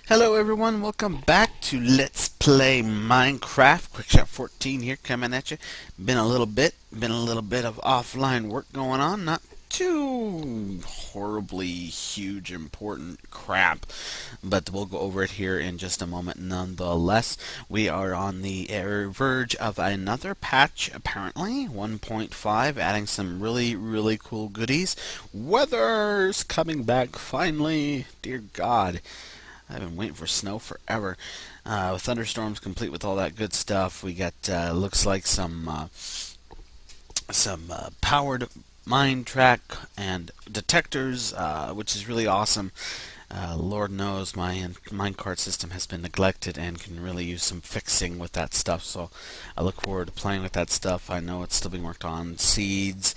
Hello everyone, welcome back to Let's Play Minecraft. Quickshot 14 here coming at you. Been a little bit of offline work going on, not too horribly huge important crap, but we'll go over it here in just a moment nonetheless. We are on the verge of another patch, apparently, 1.5, adding some really cool goodies. Weather's coming back finally, dear God. I've been waiting for snow forever. With thunderstorms complete with all that good stuff, we got looks like some powered mine track and detectors, which is really awesome. Lord knows my minecart system has been neglected and can really use some fixing with that stuff. So I look forward to playing with that stuff. I know it's still being worked on. Seeds.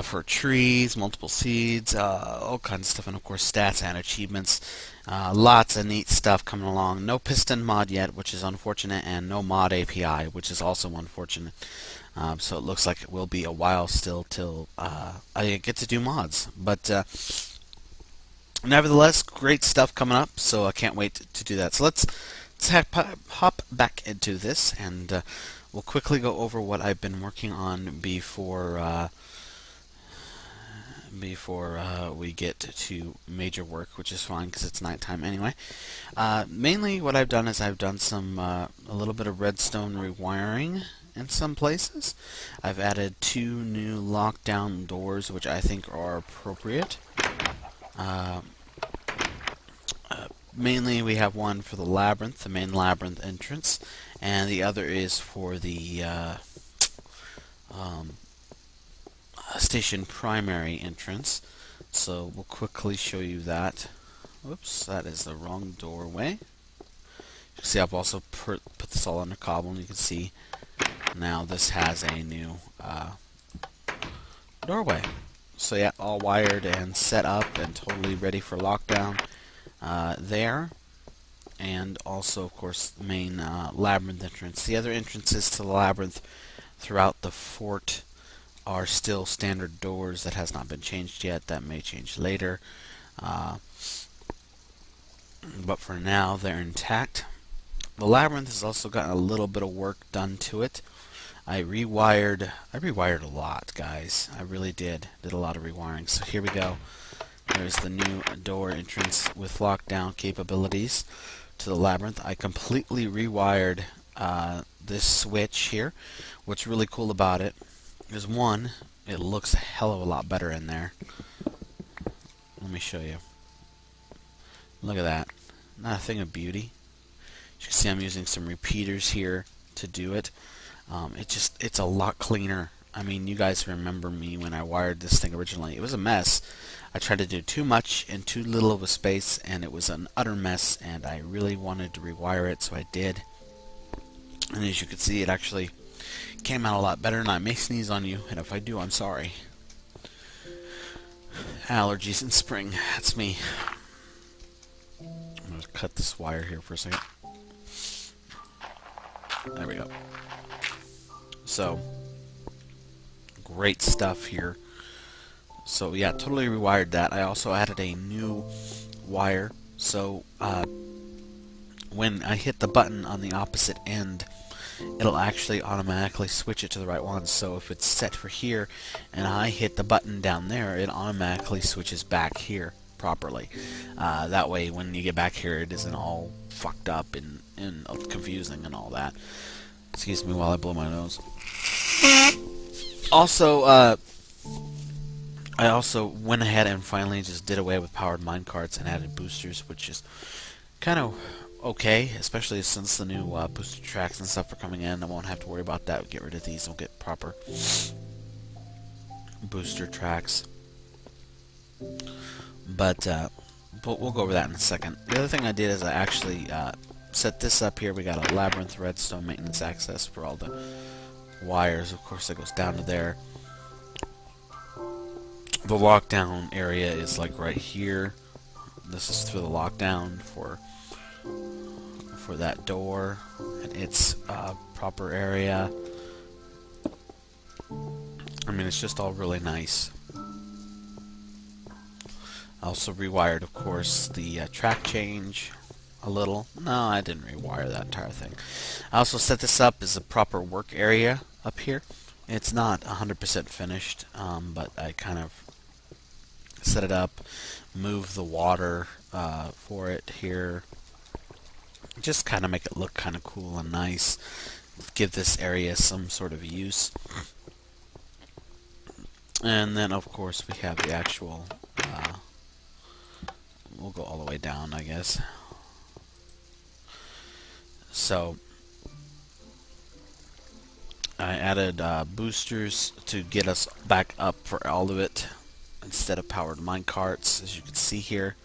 For trees, multiple seeds, all kinds of stuff, and of course stats and achievements. Lots of neat stuff coming along. No piston mod yet, which is unfortunate, and no mod API, which is also unfortunate. So it looks like it will be a while still till I get to do mods. But nevertheless, great stuff coming up, so I can't wait to do that. So let's hop back into this, and we'll quickly go over what I've been working on before we get to major work, which is fine because it's nighttime anyway. Mainly what I've done is I've done some a little bit of redstone rewiring in some places. I've added 2 new lockdown doors, which I think are appropriate. Mainly we have one for the labyrinth, the main labyrinth entrance, and the other is for the station primary entrance. So we'll quickly show you that. Whoops, that is the wrong doorway. You can see I've also put this all under cobble, and you can see now this has a new doorway. So yeah, all wired and set up and totally ready for lockdown there. And also, of course, the main labyrinth entrance. The other entrances to the labyrinth throughout the fort are still standard doors. That has not been changed yet. That may change later. But for now, they're intact. The labyrinth has also gotten a little bit of work done to it. I rewired a lot, guys. I really did a lot of rewiring. So here we go. There's the new door entrance with lockdown capabilities to the labyrinth. I completely rewired this switch here. What's really cool about it is, one, it looks a hell of a lot better in there. Let me show you. Look at that. Not a thing of beauty. As you can see, I'm using some repeaters here to do it. It's a lot cleaner. I mean, you guys remember me when I wired this thing originally. It was a mess. I tried to do too much in too little of a space, and it was an utter mess, and I really wanted to rewire it, so I did. And as you can see, it actually came out a lot better, and I may sneeze on you, and if I do, I'm sorry. Allergies in spring, that's me. I'm going to cut this wire here for a second. There we go. So, great stuff here. So yeah, totally rewired that. I also added a new wire, so when I hit the button on the opposite end, it'll actually automatically switch it to the right one. So if it's set for here and I hit the button down there, it automatically switches back here properly. That way when you get back here, it isn't all fucked up and confusing and all that. Excuse me while I blow my nose. Also, I also went ahead and finally just did away with powered minecarts and added boosters, which is kind of okay, especially since the new booster tracks and stuff are coming in. I won't have to worry about that. We'll get rid of these. We'll get proper booster tracks. But we'll go over that in a second. The other thing I did is I actually set this up here. We got a labyrinth redstone maintenance access for all the wires. Of course, that goes down to there. The lockdown area is like right here. This is for the lockdown for that door and its proper area. I mean, it's just all really nice. I also rewired, of course, the track change a little. No, I didn't rewire that entire thing. I also set this up as a proper work area up here. It's not 100% finished, but I kind of set it up, move the water for it here, just kind of make it look kind of cool and nice, give this area some sort of use. And then of course we have the actual, we'll go all the way down, I guess. So I added boosters to get us back up for all of it instead of powered minecarts, as you can see here.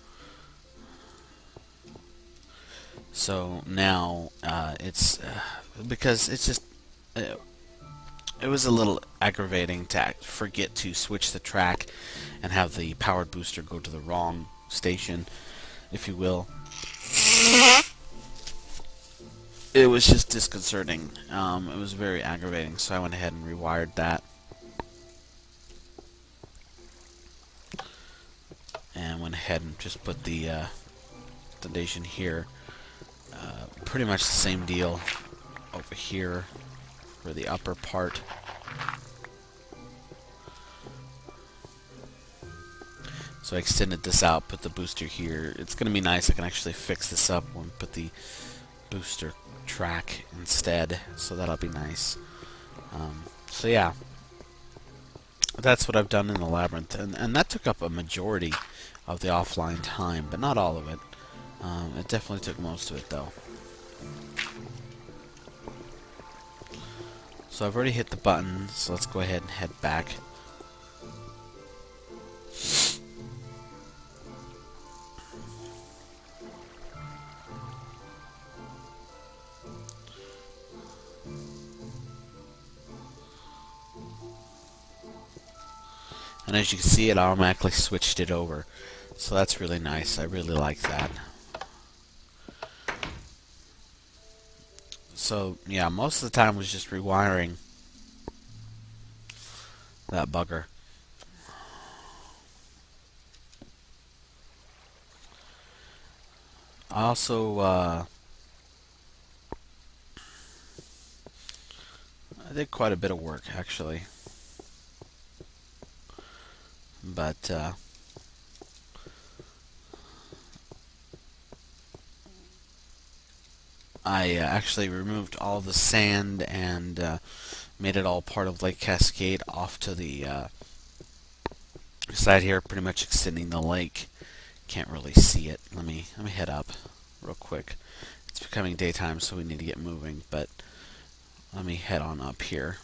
So now it's because it's just it was a little aggravating to forget to switch the track and have the powered booster go to the wrong station, if you will. It was just disconcerting. It was very aggravating, so I went ahead and rewired that. And went ahead and just put the foundation here. Pretty much the same deal over here for the upper part. So I extended this out, put the booster here. It's going to be nice. I can actually fix this up when we put the booster track instead, so that'll be nice. So yeah, that's what I've done in the labyrinth, and that took up a majority of the offline time, but not all of it. It definitely took most of it though. So I've already hit the button, so let's go ahead and head back. And as you can see, it automatically switched it over. So that's really nice. I really like that. So yeah, most of the time was just rewiring that bugger. I also I did quite a bit of work actually, but I actually removed all the sand and made it all part of Lake Cascade off to the side here, pretty much extending the lake. Can't really see it. Let me head up real quick. It's becoming daytime, so we need to get moving, but let me head on up here.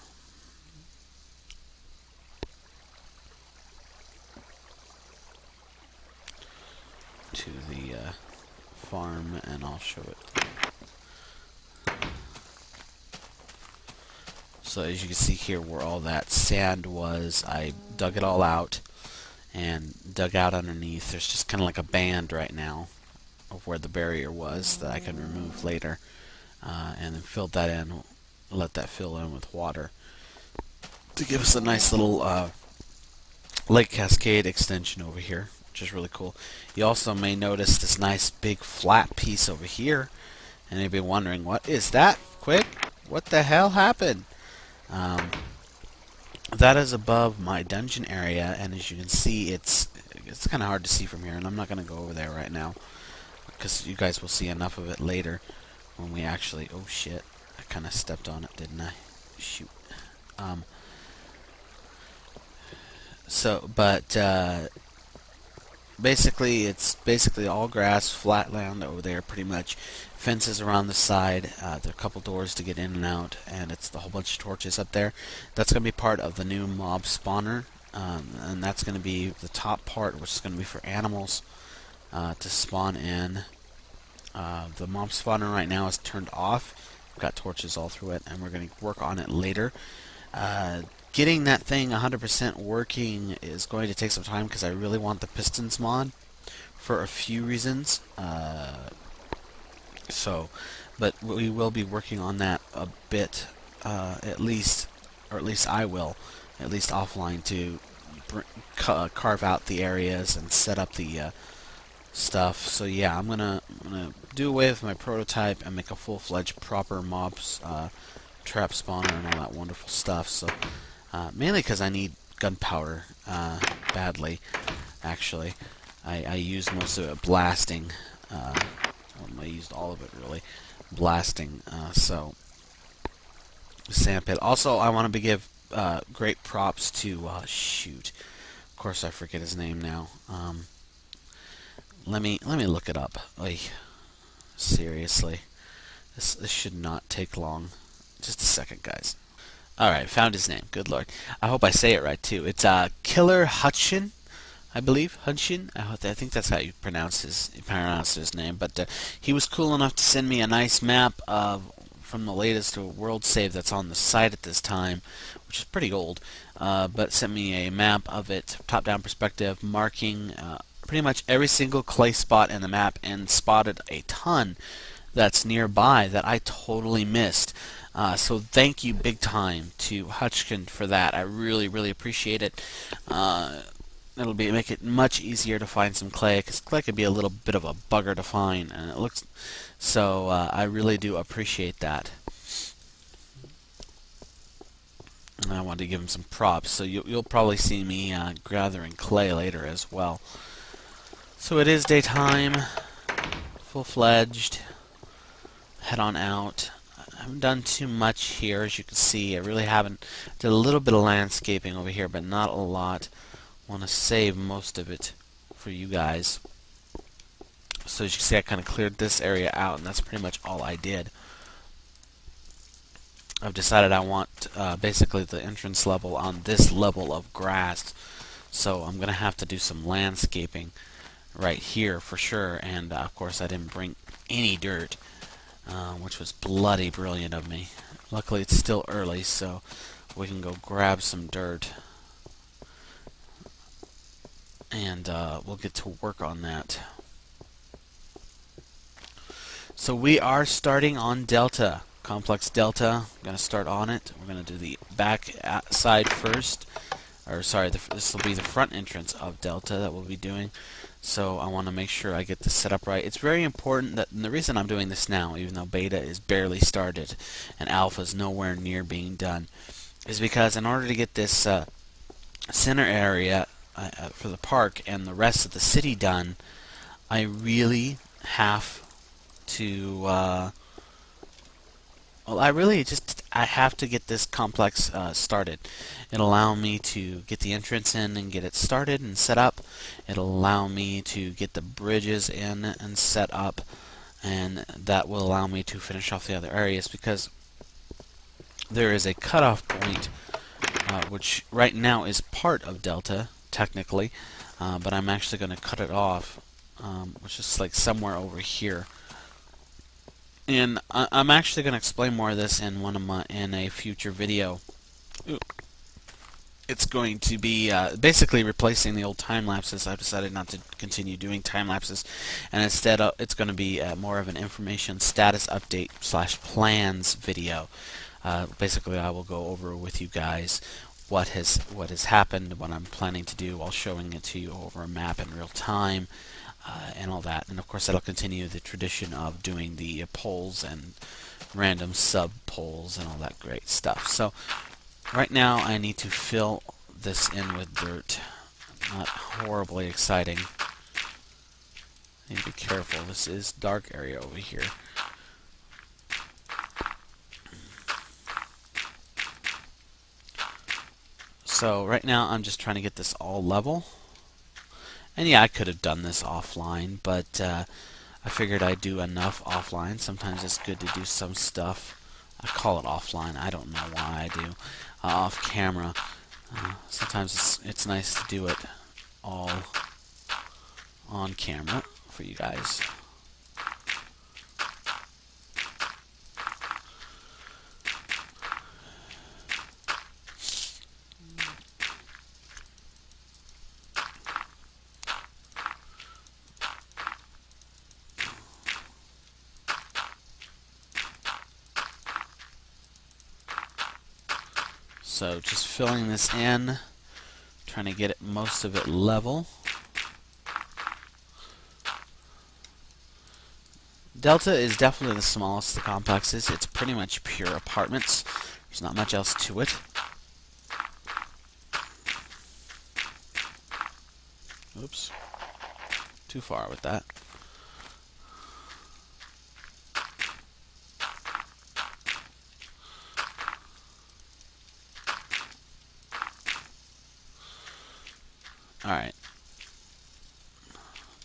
To the farm, and I'll show it. So as you can see here where all that sand was, I dug it all out and dug out underneath. There's just kind of like a band right now of where the barrier was that I can remove later, and then filled that in, let that fill in with water to give us a nice little Lake Cascade extension over here, which is really cool. You also may notice this nice big flat piece over here, and you'll be wondering, what is that? Quick, what the hell happened? That is above my dungeon area, and as you can see, it's kind of hard to see from here, and I'm not going to go over there right now because you guys will see enough of it later when we actually... Oh shit, I kind of stepped on it, didn't I? Shoot. Basically, it's basically all grass, flat land over there, pretty much. Fences around the side. There are a couple doors to get in and out, and it's the whole bunch of torches up there. That's going to be part of the new mob spawner, and that's going to be the top part, which is going to be for animals to spawn in. The mob spawner right now is turned off. We've got torches all through it, and we're going to work on it later. Getting that thing 100% working is going to take some time because I really want the pistons mod for a few reasons. But we will be working on that a bit, at least, or at least I will, at least offline, to carve out the areas and set up the stuff. So yeah, I'm gonna do away with my prototype and make a full-fledged proper mobs trap spawner and all that wonderful stuff. So mainly because I need gunpowder badly. Actually, I used most of it blasting. I used all of it really blasting. So sandpit. Also, I want to give great props to shoot. Of course, I forget his name now. Let me look it up. Like, seriously, this should not take long. Just a second, guys. All right, found his name. Good lord. I hope I say it right too. It's Killer Hutchin, I believe. Hutchin. I think that's how you pronounce his name. But he was cool enough to send me a nice map of from the latest world save that's on the site at this time, which is pretty old. But sent me a map of it, top-down perspective, marking pretty much every single clay spot in the map, and spotted a ton that's nearby that I totally missed. So thank you big time to Hutchkin for that. I really, really appreciate it. It'll make it much easier to find some clay, because clay can be a little bit of a bugger to find, and it looks so. I really do appreciate that. And I wanted to give him some props, so you'll probably see me gathering clay later as well. So it is daytime, full-fledged. Head on out. I haven't done too much here, as you can see. I really haven't. Did a little bit of landscaping over here, but not a lot. Want to save most of it for you guys. So as you can see, I kind of cleared this area out, and that's pretty much all I did. I've decided I want basically the entrance level on this level of grass. So I'm going to have to do some landscaping right here for sure. And of course, I didn't bring any dirt. Which was bloody brilliant of me. Luckily, it's still early, so we can go grab some dirt, and we'll get to work on that. So we are starting on Delta, Complex Delta. I'm going to start on it. We're going to do the back side first, or sorry, this will be the front entrance of Delta that we'll be doing. So I want to make sure I get this set up right. It's very important that, and the reason I'm doing this now, even though beta is barely started and alpha is nowhere near being done, is because in order to get this center area for the park and the rest of the city done, I really have to well, I have to get this complex started. It'll allow me to get the entrance in and get it started and set up. It'll allow me to get the bridges in and set up, and that will allow me to finish off the other areas, because there is a cutoff point which right now is part of Delta, technically, but I'm actually going to cut it off, which is like somewhere over here. And I'm actually going to explain more of this in in a future video. Ooh. It's going to be basically replacing the old time lapses. I've decided not to continue doing time lapses, and instead it's going to be more of an information status update / plans video. Basically, I will go over with you guys what has happened, what I'm planning to do, while showing it to you over a map in real time. And all that, and of course that'll continue the tradition of doing the polls and random sub polls and all that great stuff. So right now I need to fill this in with dirt. Not horribly exciting. I need to be careful. This is dark area over here. So right now I'm just trying to get this all level. And yeah, I could have done this offline, but I figured I'd do enough offline. Sometimes it's good to do some stuff. I call it offline. I don't know why I do. Off camera. Sometimes it's nice to do it all on camera for you guys. So just filling this in, trying to get most of it level. Delta is definitely the smallest of the complexes. It's pretty much pure apartments. There's not much else to it. Oops. Too far with that. Alright.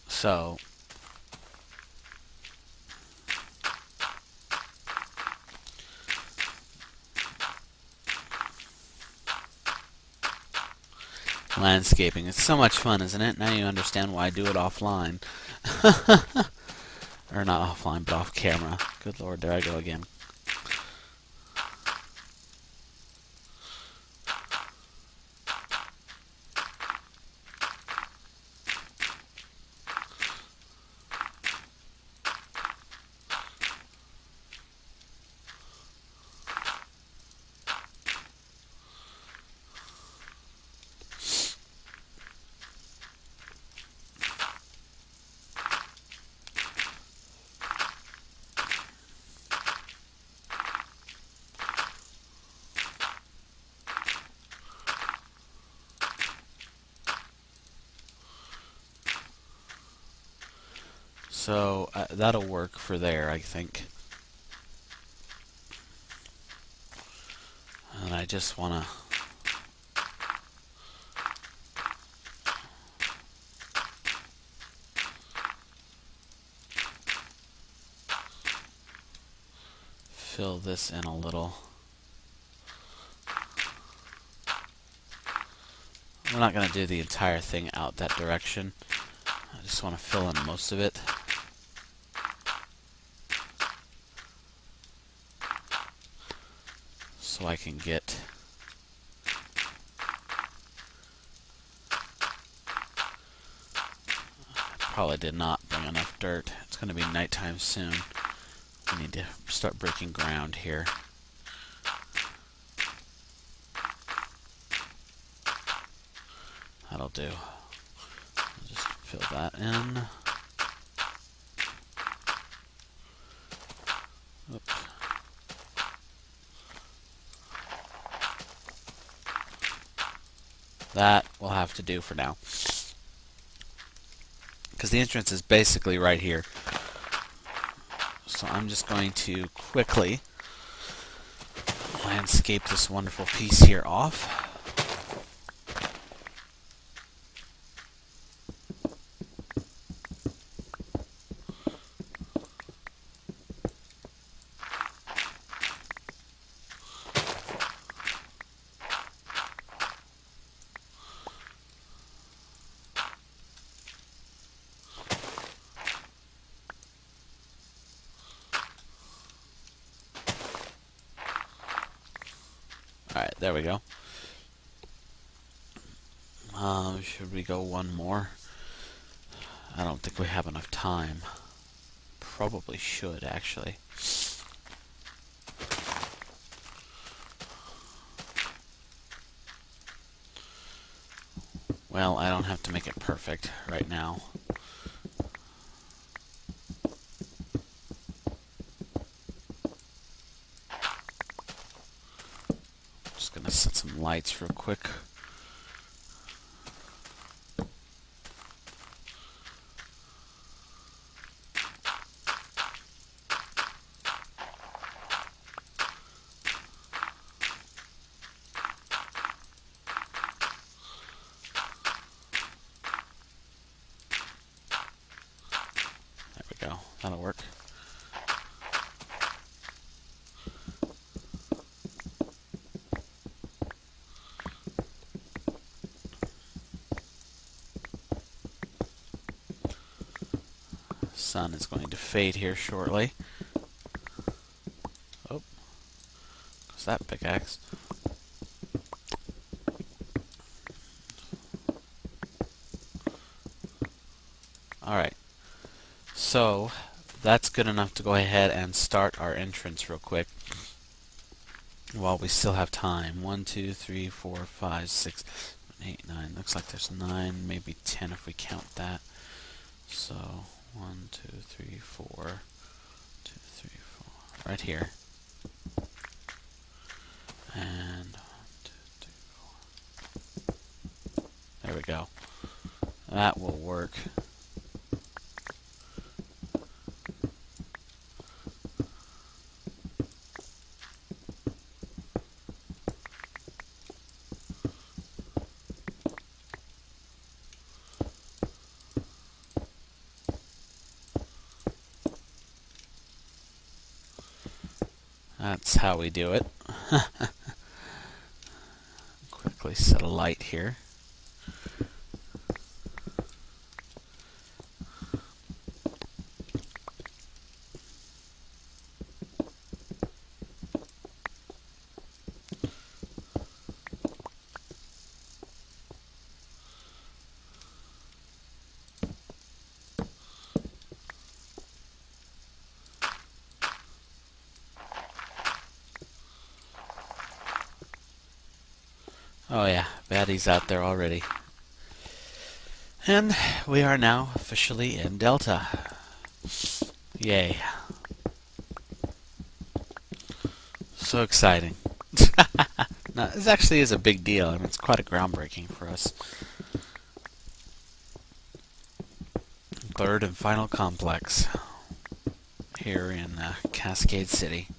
So, landscaping. It's so much fun, isn't it? Now you understand why I do it offline. Or not offline, but off camera. Good lord, there I go again. So that'll work for there, I think. And I just want to fill this in a little. We're not going to do the entire thing out that direction. I just want to fill in most of it. So I can get probably did not bring enough dirt. It's going to be nighttime soon. We need to start breaking ground here. That'll do. I'll just fill that in. Oops. That will have to do for now. Because the entrance is basically right here. So I'm just going to quickly landscape this wonderful piece here off. Alright, there we go. Should we go one more? I don't think we have enough time. Probably should, actually. Well, I don't have to make it perfect right now. Just gonna set some lights real quick. There we go. That'll work. Sun is going to fade here shortly. Oh, what's that pickaxe? Alright, so that's good enough to go ahead and start our entrance real quick while we still have time. 1, 2, 3, 4, 5, 6, 7, 8, 9. Looks like there's 9, maybe 10 if we count that. So 1, 2, 3, 4, right here. And there we go. That will work. That's how we do it. Quickly set a light here. Oh yeah, baddies out there already. And we are now officially in Delta. Yay. So exciting. Now, this actually is a big deal. I mean, it's quite a groundbreaking for us. Third and final complex here in Cascade City.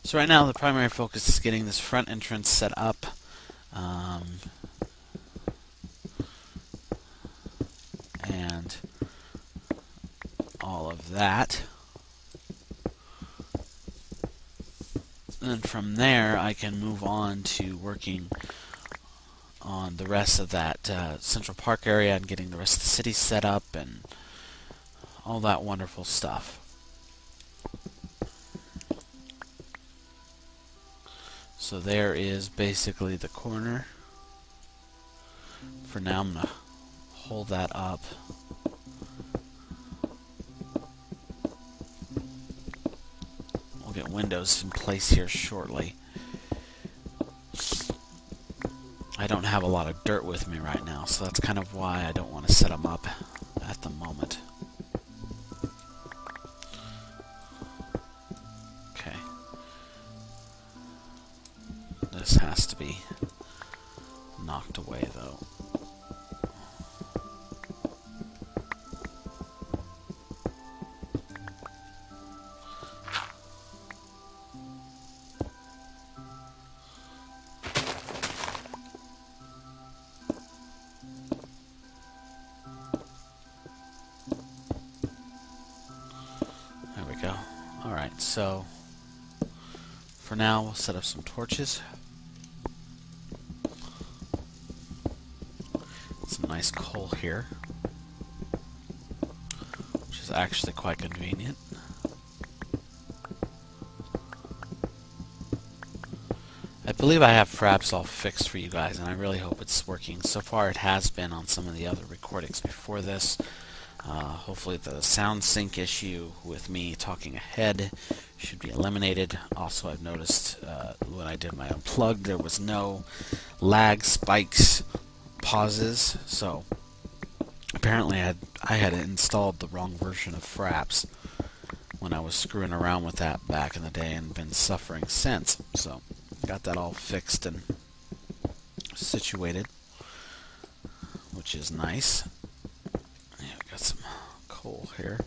So right now the primary focus is getting this front entrance set up. And all of that. And from there I can move on to working on the rest of that Central Park area and getting the rest of the city set up and all that wonderful stuff. So there is basically the corner. For now I'm going to hold that up. We'll get windows in place here shortly. I don't have a lot of dirt with me right now, so that's kind of why I don't want to set them up at the moment. Okay. This has to be knocked away, though. There we go. Alright, so for now we'll set up some torches. Some nice coal here, which is actually quite convenient. I believe I have fraps all fixed for you guys, and I really hope it's working. So far it has been on some of the other recordings before this. Hopefully the sound sync issue with me talking ahead should be eliminated. Also, I've noticed when I did my unplugged there was no lag, spikes, pauses, so apparently I had installed the wrong version of fraps when I was screwing around with that back in the day and been suffering since. So got that all fixed and situated, which is nice. Yeah, we got some coal here.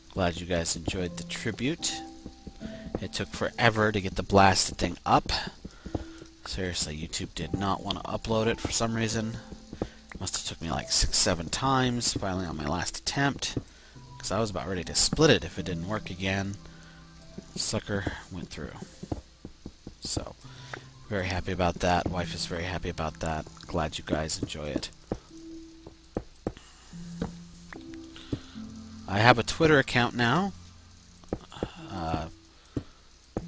Glad you guys enjoyed the tribute. It took forever to get the blasted thing up. Seriously, YouTube did not want to upload it for some reason. Must have took me like 6-7 times, finally on my last attempt. Because I was about ready to split it if it didn't work again. Sucker went through. So, very happy about that. Wife is very happy about that. Glad you guys enjoy it. I have a Twitter account now.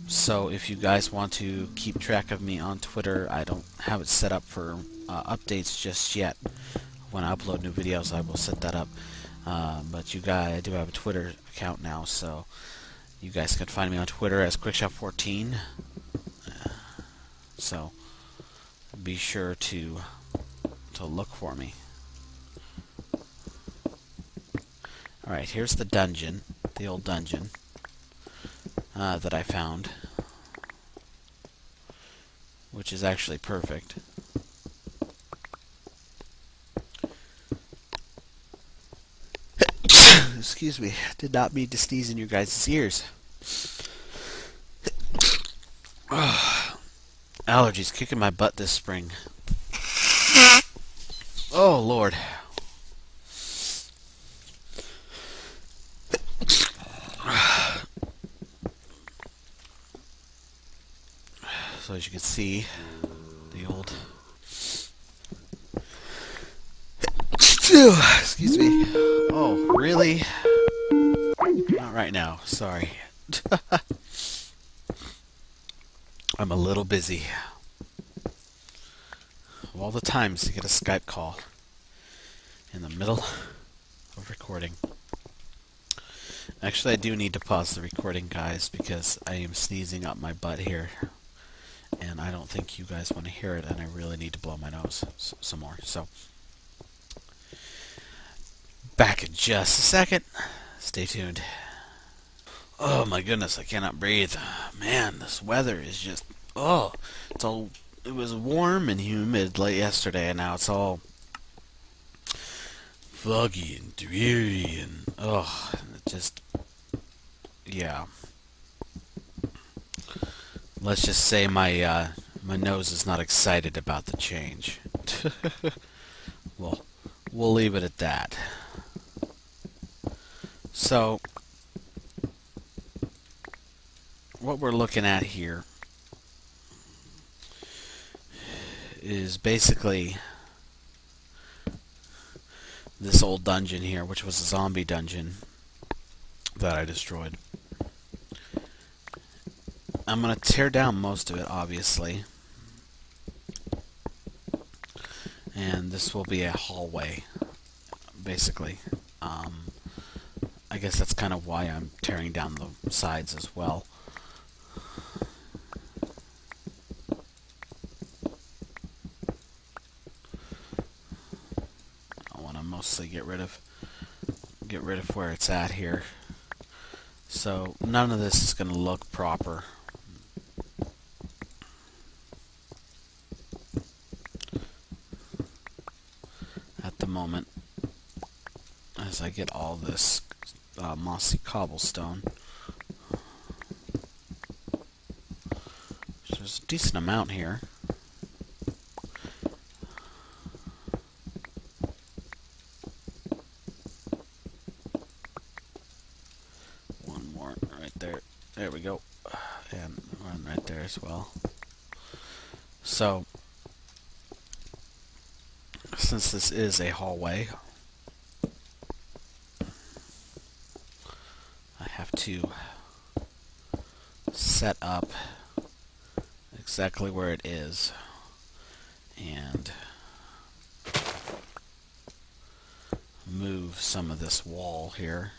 So if you guys want to keep track of me on Twitter, I don't have it set up for updates just yet. When I upload new videos, I will set that up. But you guys, I do have a Twitter account now, so you guys can find me on Twitter as QuickShot14. So be sure to look for me. Alright, here's the dungeon, the old dungeon that I found, which is actually perfect. Excuse me, did not mean to sneeze in your guys' ears. Allergies kicking my butt this spring. Oh, Lord. So as you can see, the old... Excuse me. Oh, really? Not right now, sorry. I'm a little busy. Of all the times to get a Skype call in the middle of recording. Actually, I do need to pause the recording, guys, because I am sneezing up my butt here. And I don't think you guys want to hear it, and I really need to blow my nose some more. So, back in just a second. Stay tuned. Oh my goodness, I cannot breathe. Man, this weather is just, it was warm and humid late yesterday, and now it's all foggy and dreary, and it just, yeah. Let's just say my nose is not excited about the change. Well, we'll leave it at that. So, what we're looking at here is basically this old dungeon here, which was a zombie dungeon that I destroyed. I'm going to tear down most of it, obviously. And this will be a hallway, basically. I guess that's kind of why I'm tearing down the sides as well. I want to mostly get rid of where it's at here. So none of this is going to look proper. At the moment, as I get all this mossy cobblestone. So there's a decent amount here. One more right there. There we go. And one right there as well. So, since this is a hallway, I have to set up exactly where it is and move some of this wall here.